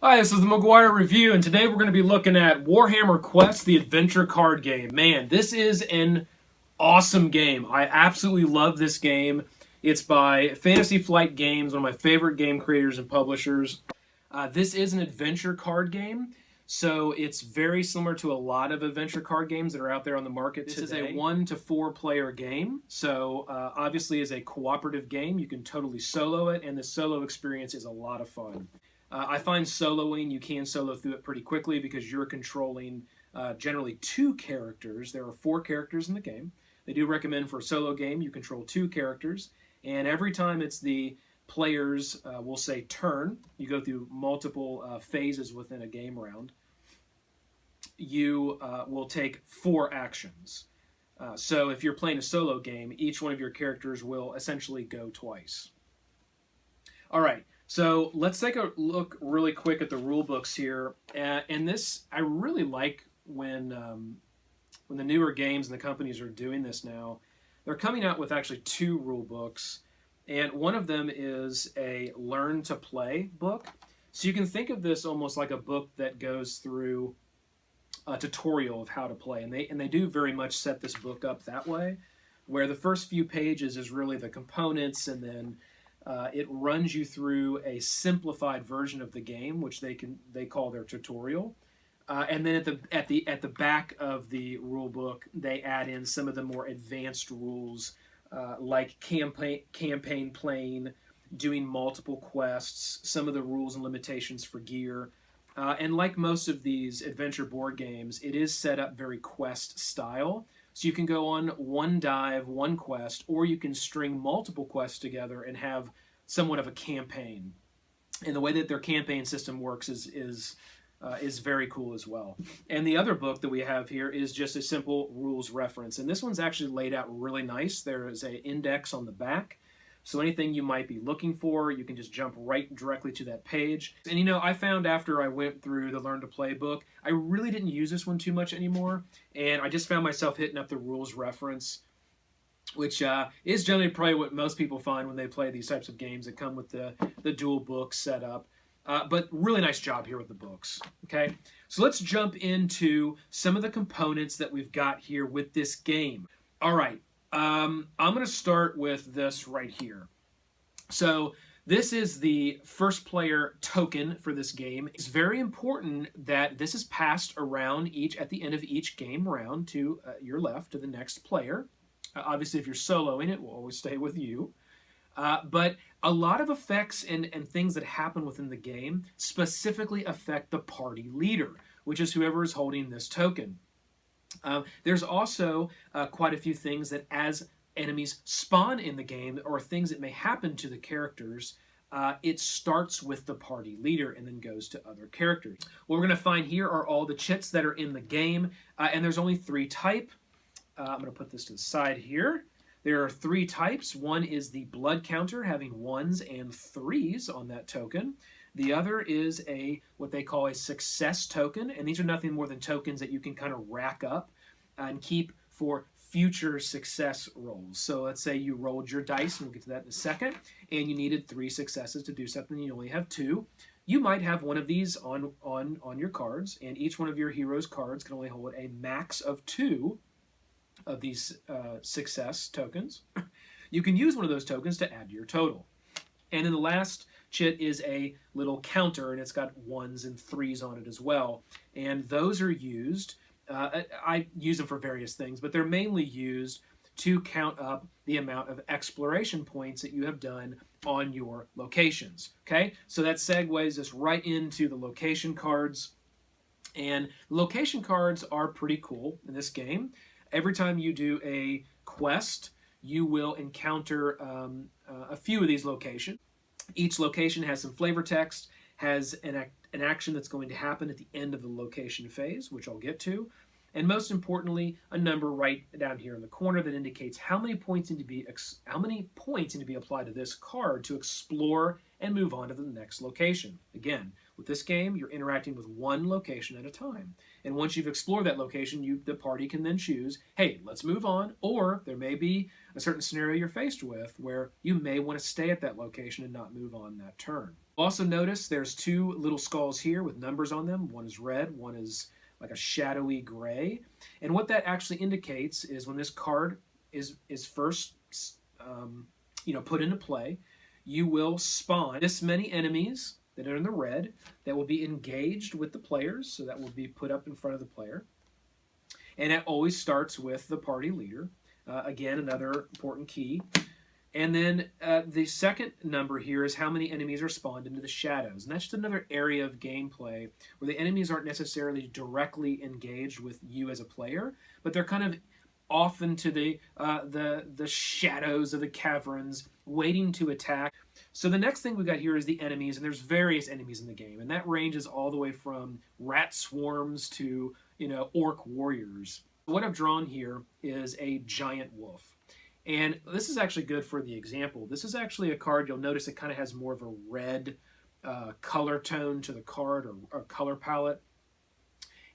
Hi, this is the McGuire Review, and today we're going to be looking at Warhammer Quest, the adventure card game. Man, this is an awesome game. I absolutely love this game. It's by Fantasy Flight Games, one of my favorite game creators and publishers. This is an adventure card game, so it's very similar to a lot of adventure card games that are out there on the market today. This is a 1 to 4 player game, so obviously is a cooperative game. You can totally solo it, and the solo experience is a lot of fun. I find soloing, you can solo through it pretty quickly because you're controlling generally 2 characters. There are 4 characters in the game. They do recommend for a solo game you control 2 characters, and every time it's the player's, we'll say, turn, you go through multiple phases within a game round, you will take 4 actions. So if you're playing a solo game, each one of your characters will essentially go twice. All right. So let's take a look really quick at the rule books here. And this, I really like when the newer games and the companies are doing this now. They're coming out with actually 2 rule books, and one of them is a learn to play book. So you can think of this almost like a book that goes through a tutorial of how to play, and they do very much set this book up that way, where the first few pages is really the components, and then it runs you through a simplified version of the game, which they call their tutorial, and then at the back of the rule book, they add in some of the more advanced rules, like campaign playing, doing multiple quests, some of the rules and limitations for gear, and like most of these adventure board games, it is set up very quest style. So you can go on one dive, one quest, or you can string multiple quests together and have somewhat of a campaign. And the way that their campaign system works is very cool as well. And the other book that we have here is just a simple rules reference. And this one's actually laid out really nice. There is an index on the back. So anything you might be looking for, you can just jump right directly to that page. And you know, I found after I went through the Learn to Play book, I really didn't use this one too much anymore. And I just found myself hitting up the rules reference, which is generally probably what most people find when they play these types of games that come with the dual books set up. But really nice job here with the books. Okay, so let's jump into some of the components that we've got here with this game. All right. I'm going to start with this right here. So this is the first player token for this game. It's very important that this is passed around at the end of each game round to your left to the next player. Obviously, if you're soloing, it will always stay with you. But a lot of effects and things that happen within the game specifically affect the party leader, which is whoever is holding this token. There's also quite a few things that as enemies spawn in the game or things that may happen to the characters, it starts with the party leader and then goes to other characters. What we're going to find here are all the chits that are in the game, and there's only 3 types. I'm going to put this to the side here. There are 3 types. One is the blood counter, having 1s and 3s on that token. The other is what they call a success token, and these are nothing more than tokens that you can kind of rack up and keep for future success rolls. So let's say you rolled your dice, and we'll get to that in a second, and you needed 3 successes to do something, you only have 2. You might have one of these on your cards, and each one of your hero's cards can only hold a max of 2 of these success tokens. You can use one of those tokens to add to your total. And then the last chit is a little counter, and it's got 1s and 3s on it as well. And those are used, I use them for various things, but they're mainly used to count up the amount of exploration points that you have done on your locations. Okay, so that segues us right into the location cards. And location cards are pretty cool in this game. Every time you do a quest, you will encounter a few of these locations. Each location has some flavor text, has an action that's going to happen at the end of the location phase, which I'll get to, and most importantly, a number right down here in the corner that indicates how many points need to be applied to this card to explore and move on to the next location. Again, with this game, you're interacting with one location at a time. And once you've explored that location, the party can then choose, hey, let's move on, or there may be a certain scenario you're faced with where you may want to stay at that location and not move on that turn. Also notice there's two little skulls here with numbers on them. One is red, one is like a shadowy gray. And what that actually indicates is when this card is first put into play, you will spawn this many enemies that are in the red that will be engaged with the players, so that will be put up in front of the player. And it always starts with the party leader. Again, another important key. And then the second number here is how many enemies are spawned into the shadows. And that's just another area of gameplay where the enemies aren't necessarily directly engaged with you as a player, but they're kind of off into the shadows of the caverns, waiting to attack. So the next thing we got here is the enemies, and there's various enemies in the game, and that ranges all the way from rat swarms to orc warriors. What I've drawn here is a giant wolf. And this is actually good for the example. This is actually a card, you'll notice it kind of has more of a red color tone to the card, or color palette.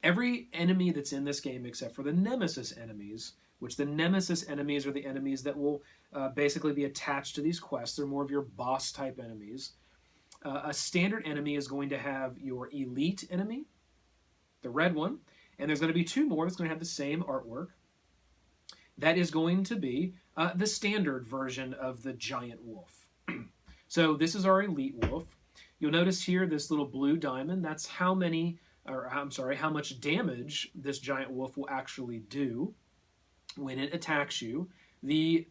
Every enemy that's in this game, except for the nemesis enemies, which the nemesis enemies are the enemies that will basically be attached to these quests. They're more of your boss type enemies. A standard enemy is going to have your elite enemy, the red one, and there's going to be two more that's going to have the same artwork. That is going to be the standard version of the giant wolf. So this is our elite wolf. You'll notice here this little blue diamond. That's how much damage this giant wolf will actually do when it attacks you. The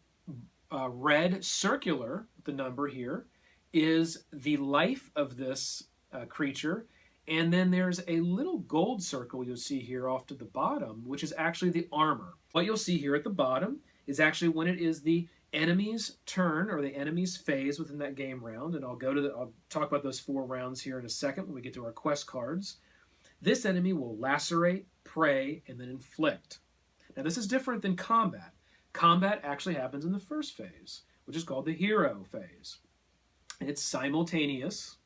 red circular, the number here, is the life of this creature. And then there's a little gold circle you'll see here off to the bottom, which is actually the armor. What you'll see here at the bottom is actually when it is the enemy's turn, or the enemy's phase within that game round, and I'll talk about those 4 rounds here in a second when we get to our quest cards. This enemy will lacerate, prey, and then inflict. Now this is different than combat. Combat actually happens in the first phase, which is called the hero phase. And it's simultaneous.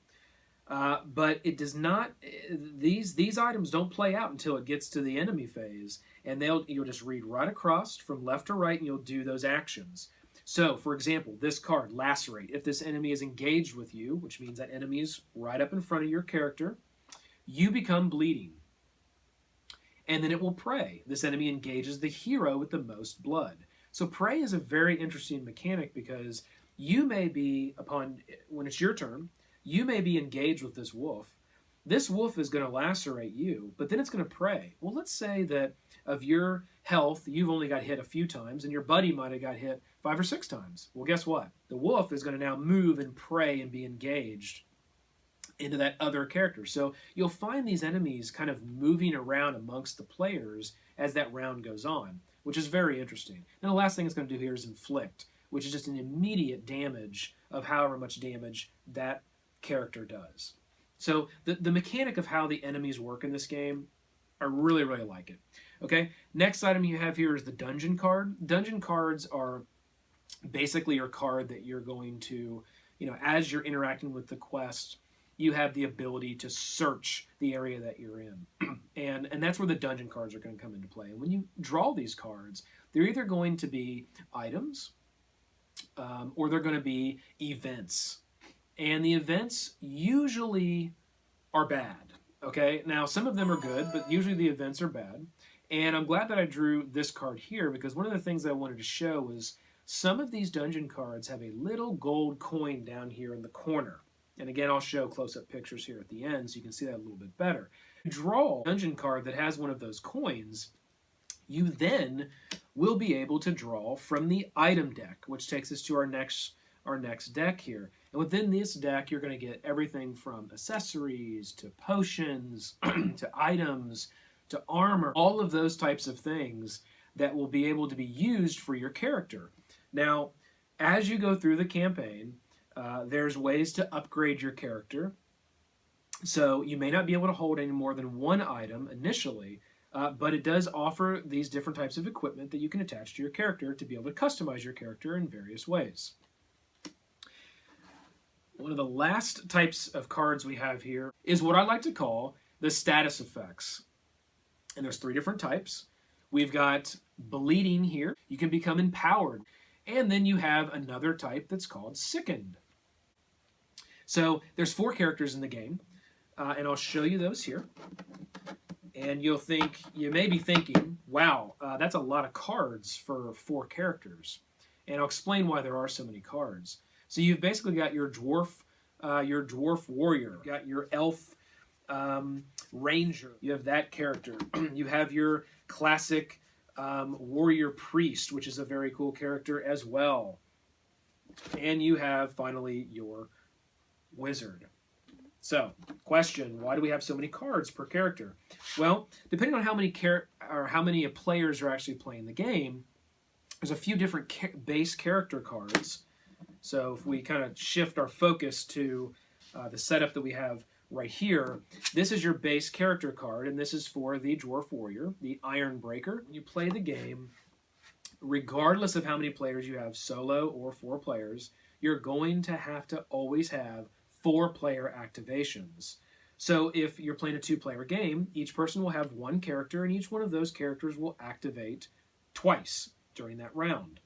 But it does not. These items don't play out until it gets to the enemy phase, and you'll just read right across from left to right, and you'll do those actions. So, for example, this card, Lacerate. If this enemy is engaged with you, which means that enemy is right up in front of your character, you become bleeding, and then it will prey. This enemy engages the hero with the most blood. So, prey is a very interesting mechanic because you may be when it's your turn. You may be engaged with this wolf. This wolf is going to lacerate you, but then it's going to prey. Well, let's say that of your health, you've only got hit a few times, and your buddy might have got hit 5 or 6 times. Well, guess what? The wolf is going to now move and prey and be engaged into that other character. So you'll find these enemies kind of moving around amongst the players as that round goes on, which is very interesting. And the last thing it's going to do here is inflict, which is just an immediate damage of however much damage that character does. So the mechanic of how the enemies work in this game, I really, really like it. Okay, next item you have here is the dungeon card. Dungeon cards are basically your card that you're going to, as you're interacting with the quest, you have the ability to search the area that you're in. and that's where the dungeon cards are going to come into play. And when you draw these cards, they're either going to be items or they're going to be events. And the events usually are bad, okay? Now, some of them are good, but usually the events are bad. And I'm glad that I drew this card here because one of the things I wanted to show was some of these dungeon cards have a little gold coin down here in the corner. And again, I'll show close-up pictures here at the end so you can see that a little bit better. Draw a dungeon card that has one of those coins, you then will be able to draw from the item deck, which takes us to our next deck here. And within this deck, you're going to get everything from accessories to potions to items to armor, all of those types of things that will be able to be used for your character. Now, as you go through the campaign, there's ways to upgrade your character. So you may not be able to hold any more than one item initially, but it does offer these different types of equipment that you can attach to your character to be able to customize your character in various ways. One of the last types of cards we have here is what I like to call the status effects. And there's 3 different types. We've got bleeding here. You can become empowered. And then you have another type that's called sickened. So there's 4 characters in the game, and I'll show you those here. And you may be thinking, wow, that's a lot of cards for 4 characters. And I'll explain why there are so many cards. So you've basically got your dwarf warrior, you've got your elf ranger, you have that character. You have your classic warrior priest, which is a very cool character as well. And you have, finally, your wizard. So, question, why do we have so many cards per character? Well, depending on how many players are actually playing the game, there's a few different base character cards. So if we kind of shift our focus to the setup that we have right here, this is your base character card, and this is for the Dwarf Warrior, the Iron Breaker. When you play the game, regardless of how many players you have, solo or 4 players, you're going to have to always have 4-player activations. So if you're playing a 2-player game, each person will have 1 character, and each one of those characters will activate twice during that round,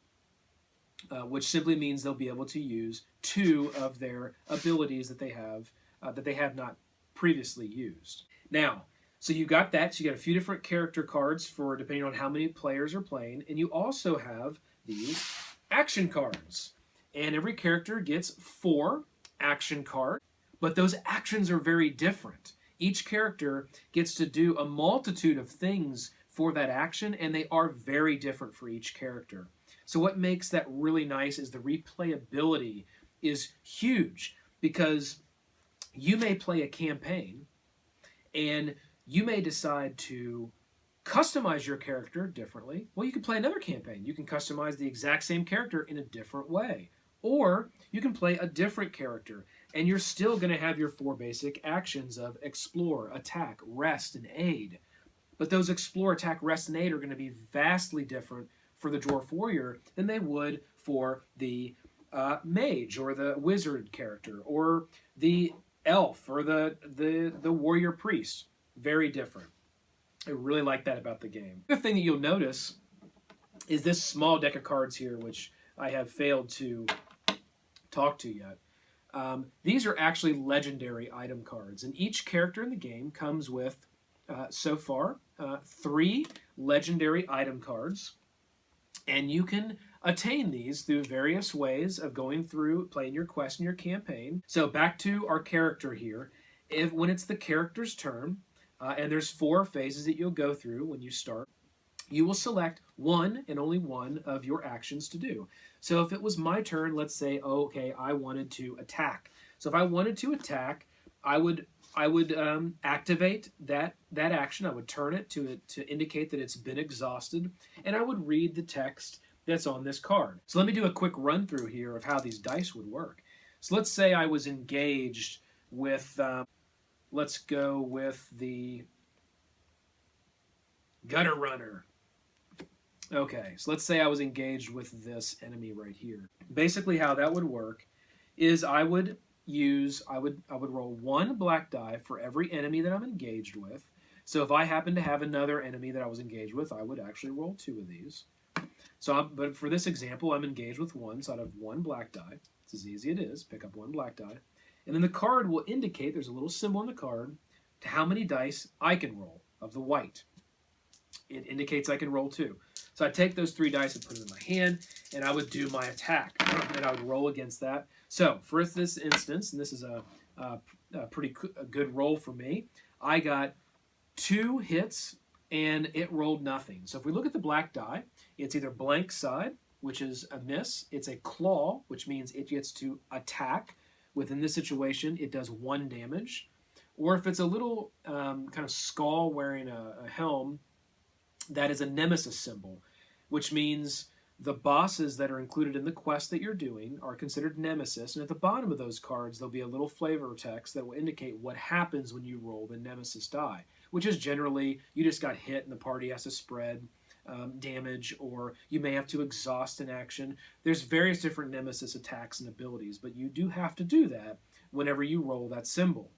which simply means they'll be able to use 2 of their abilities that they have not previously used. Now, so you got that. So you got a few different character cards for depending on how many players are playing, and you also have these action cards. And every character gets 4 action cards, but those actions are very different. Each character gets to do a multitude of things for that action, and they are very different for each character. So what makes that really nice is the replayability is huge, because you may play a campaign and you may decide to customize your character differently. Well, you can play another campaign. You can customize the exact same character in a different way. Or you can play a different character, and you're still going to have your 4 basic actions of explore, attack, rest, and aid. But those explore, attack, rest, and aid are going to be vastly different for the Dwarf Warrior than they would for the mage or the wizard character or the elf or the warrior priest. Very different. I really like that about the game. The thing that you'll notice is this small deck of cards here, which I have failed to talk to yet. These are actually legendary item cards, and each character in the game comes with, so far, 3 legendary item cards, and you can attain these through various ways of going through, playing your quest and your campaign. So back to our character here. When it's the character's turn, and there's 4 phases that you'll go through when you start, you will select 1 and only 1 of your actions to do. So if it was my turn, let's say, oh, okay, I wanted to attack. So if I wanted to attack, I would activate that action. I would turn it to indicate that it's been exhausted, and I would read the text that's on this card. So let me do a quick run through here of how these dice would work. So let's say I was engaged with, let's go with the Gutter Runner. Okay, so let's say I was engaged with this enemy right here. Basically how that would work is I would roll 1 black die for every enemy that I'm engaged with. So if I happen to have another enemy that I was engaged with, I would actually roll 2 of these. But for this example, I'm engaged with 1, so I'd have 1 black die. It's as easy as it is. Pick up 1 black die. And then the card will indicate, there's a little symbol on the card, to how many dice I can roll of the white. It indicates I can roll 2. So I take those 3 dice and put them in my hand, and I would do my attack, and I would roll against that. So for this instance, and this is a pretty good roll for me, I got 2 hits, and it rolled nothing. So if we look at the black die, it's either blank side, which is a miss. It's a claw, which means it gets to attack. Within this situation, it does 1 damage. Or if it's a little kind of skull wearing a helm, that is a nemesis symbol, which means the bosses that are included in the quest that you're doing are considered nemesis. And at the bottom of those cards, there'll be a little flavor text that will indicate what happens when you roll the nemesis die, which is generally you just got hit and the party has to spread damage, or you may have to exhaust an action. There's various different nemesis attacks and abilities, but you do have to do that whenever you roll that symbol.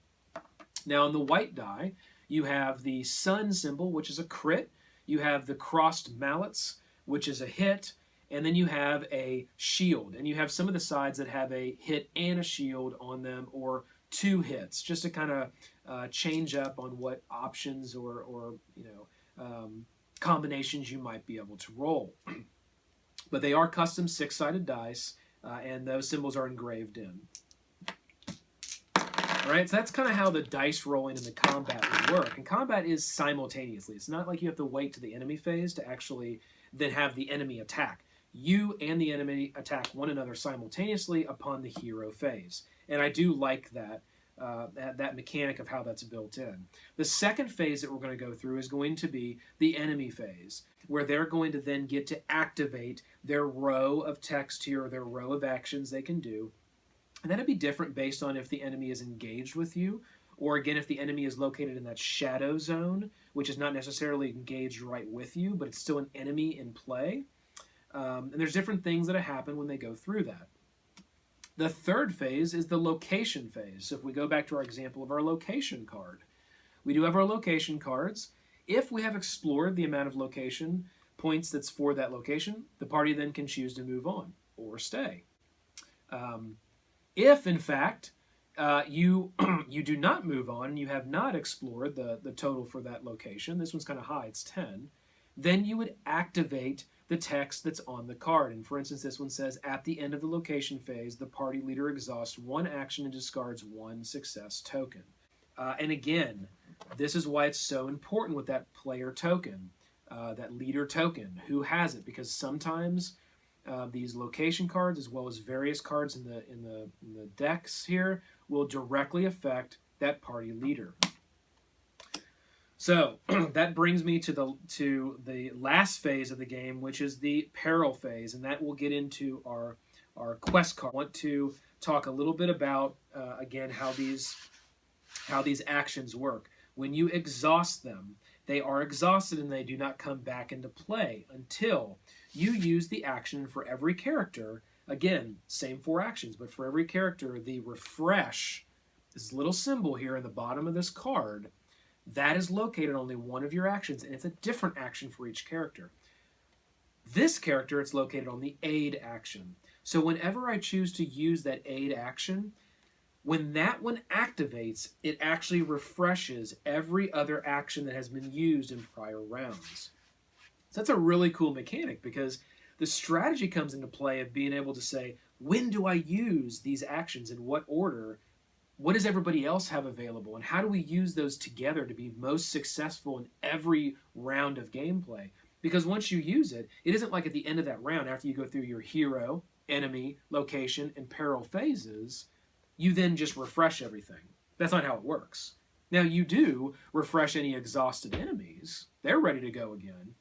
Now on the white die, you have the sun symbol, which is a crit. You have the crossed mallets, which is a hit, And then you have a shield, and you have some of the sides that have a hit and a shield on them, or 2 hits, just to kind of change up on what options or combinations you might be able to roll. But they are custom 6-sided dice, and those symbols are engraved in. All right, so that's kind of how the dice rolling and the combat would work. And combat is simultaneously. It's not like you have to wait to the enemy phase to actually then have the enemy attack. You and the enemy attack one another simultaneously upon the hero phase. And I do like that, that mechanic of how that's built in. The second phase that we're going to go through is going to be the enemy phase, where they're going to then get to activate their row of text here, or their row of actions they can do. And that'd be different based on if the enemy is engaged with you, or again, if the enemy is located in that shadow zone, which is not necessarily engaged right with you, but it's still an enemy in play. And there's different things that happen when they go through that. The third phase is the location phase. So if we go back to our example of our location card, we do have our location cards. If we have explored the amount of location points that's for that location, the party then can choose to move on or stay. If, in fact, you do not move on, and you have not explored the total for that location, this one's kind of high, it's 10, then you would activate the text that's on the card. And for instance, this one says, at the end of the location phase, the party leader exhausts 1 action and discards 1 success token. And again, this is why it's so important with that player token, that leader token. Who has it? Because sometimes these location cards, as well as various cards in the decks here, will directly affect that party leader. So that brings me to the last phase of the game, which is the peril phase, and that will get into our quest card. I want to talk a little bit about again how these actions work. When you exhaust them, they are exhausted and they do not come back into play until you use the action for every character. Again, same 4 actions, but for every character, the refresh, this little symbol here in the bottom of this card, that is located on only one of your actions, and it's a different action for each character. This character, it's located on the aid action. So whenever I choose to use that aid action, when that one activates, it actually refreshes every other action that has been used in prior rounds. So that's a really cool mechanic, because the strategy comes into play of being able to say, when do I use these actions, in what order? What does everybody else have available? And how do we use those together to be most successful in every round of gameplay? Because once you use it, it isn't like at the end of that round, after you go through your hero, enemy, location, and peril phases, you then just refresh everything. That's not how it works. Now, you do refresh any exhausted enemies. They're ready to go again.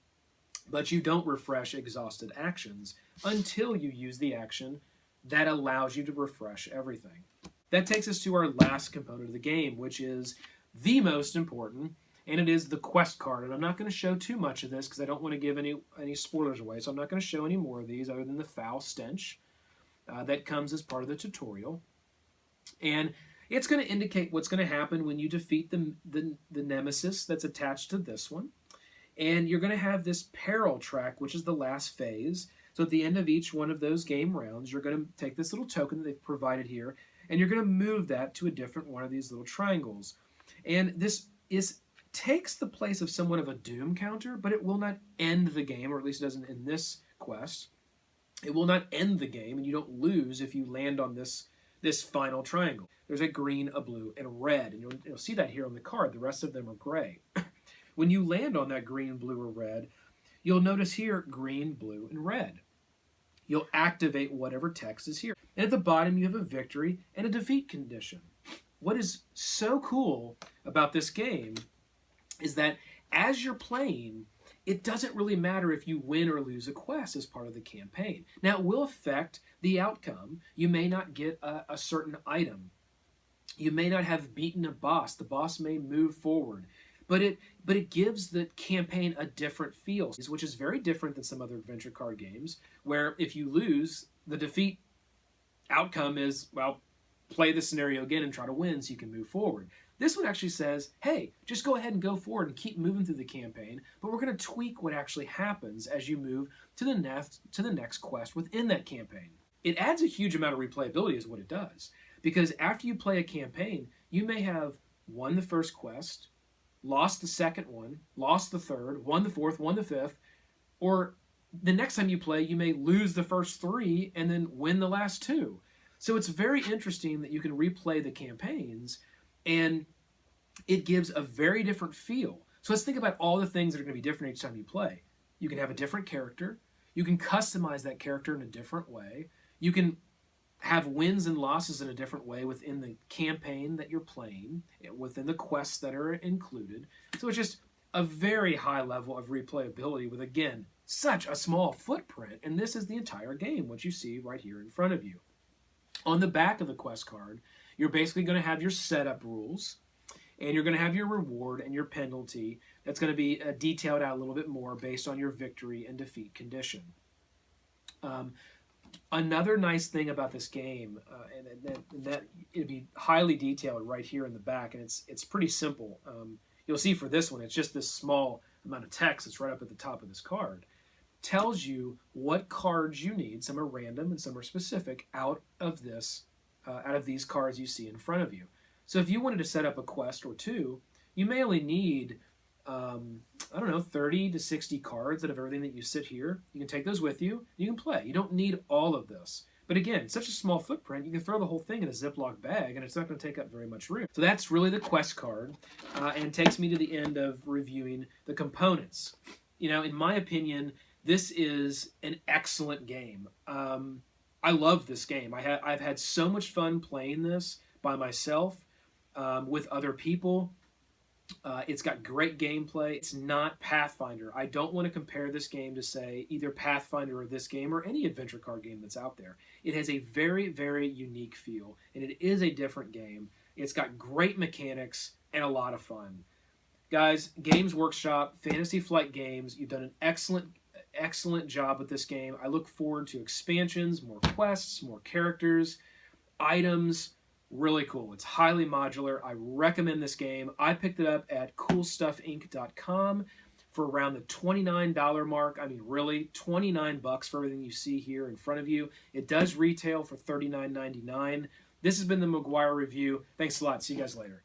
But you don't refresh exhausted actions until you use the action that allows you to refresh everything. That takes us to our last component of the game, which is the most important, and it is the quest card. And I'm not going to show too much of this because I don't want to give any spoilers away, so I'm not going to show any more of these other than the foul stench that comes as part of the tutorial. And it's going to indicate what's going to happen when you defeat the nemesis that's attached to this one. And you're going to have this peril track, which is the last phase. So at the end of each one of those game rounds, you're going to take this little token that they've provided here, and you're going to move that to a different one of these little triangles. And this takes the place of somewhat of a doom counter, but it will not end the game, or at least it doesn't in this quest. It will not end the game, and you don't lose if you land on this final triangle. There's a green, a blue, and a red, and you'll see that here on the card. The rest of them are gray. When you land on that green, blue, or red, you'll notice here green, blue, and red. You'll activate whatever text is here. And at the bottom, you have a victory and a defeat condition. What is so cool about this game is that as you're playing, it doesn't really matter if you win or lose a quest as part of the campaign. Now, it will affect the outcome. You may not get a certain item. You may not have beaten a boss. The boss may move forward. But it gives the campaign a different feel, which is very different than some other adventure card games, where if you lose, the defeat outcome is, well, play the scenario again and try to win so you can move forward. This one actually says, hey, just go ahead and go forward and keep moving through the campaign, but we're going to tweak what actually happens as you move to the next quest within that campaign. It adds a huge amount of replayability is what it does, because after you play a campaign, you may have won the first quest, lost the second one, lost the third, won the fourth, won the fifth, or the next time you play, you may lose the first three and then win the last two. So it's very interesting that you can replay the campaigns, and it gives a very different feel. So let's think about all the things that are going to be different each time you play. You can have a different character. You can customize that character in a different way. You can have wins and losses in a different way within the campaign that you're playing, within the quests that are included. So it's just a very high level of replayability with, again, such a small footprint. And this is the entire game, what you see right here in front of you. On the back of the quest card, you're basically going to have your setup rules, and you're going to have your reward and your penalty. That's going to be detailed out a little bit more based on your victory and defeat condition. Another nice thing about this game, and that it'd be highly detailed right here in the back, and it's pretty simple. You'll see for this one, it's just this small amount of text that's right up at the top of this card. Tells you what cards you need. Some are random and some are specific out of these cards you see in front of you. So if you wanted to set up a quest or two, you may only need, 30 to 60 cards out of everything that you sit here. You can take those with you. You can play. You don't need all of this. But again, such a small footprint, you can throw the whole thing in a Ziploc bag, and it's not going to take up very much room. So that's really the quest card, and takes me to the end of reviewing the components. In my opinion, this is an excellent game. I love this game. I've had so much fun playing this by myself, with other people. It's got great gameplay. It's not Pathfinder. I don't want to compare this game to, say, either Pathfinder or this game or any adventure card game that's out there. It has a very, very unique feel, and it is a different game. It's got great mechanics and a lot of fun. Guys, Games Workshop, Fantasy Flight Games, you've done an excellent job with this game. I look forward to expansions, more quests, more characters, items. Really cool. It's highly modular. I recommend this game. I picked it up at coolstuffinc.com for around the $29 mark. I mean, really, $29 for everything you see here in front of you. It does retail for $39.99. This has been the McGuire Review. Thanks a lot. See you guys later.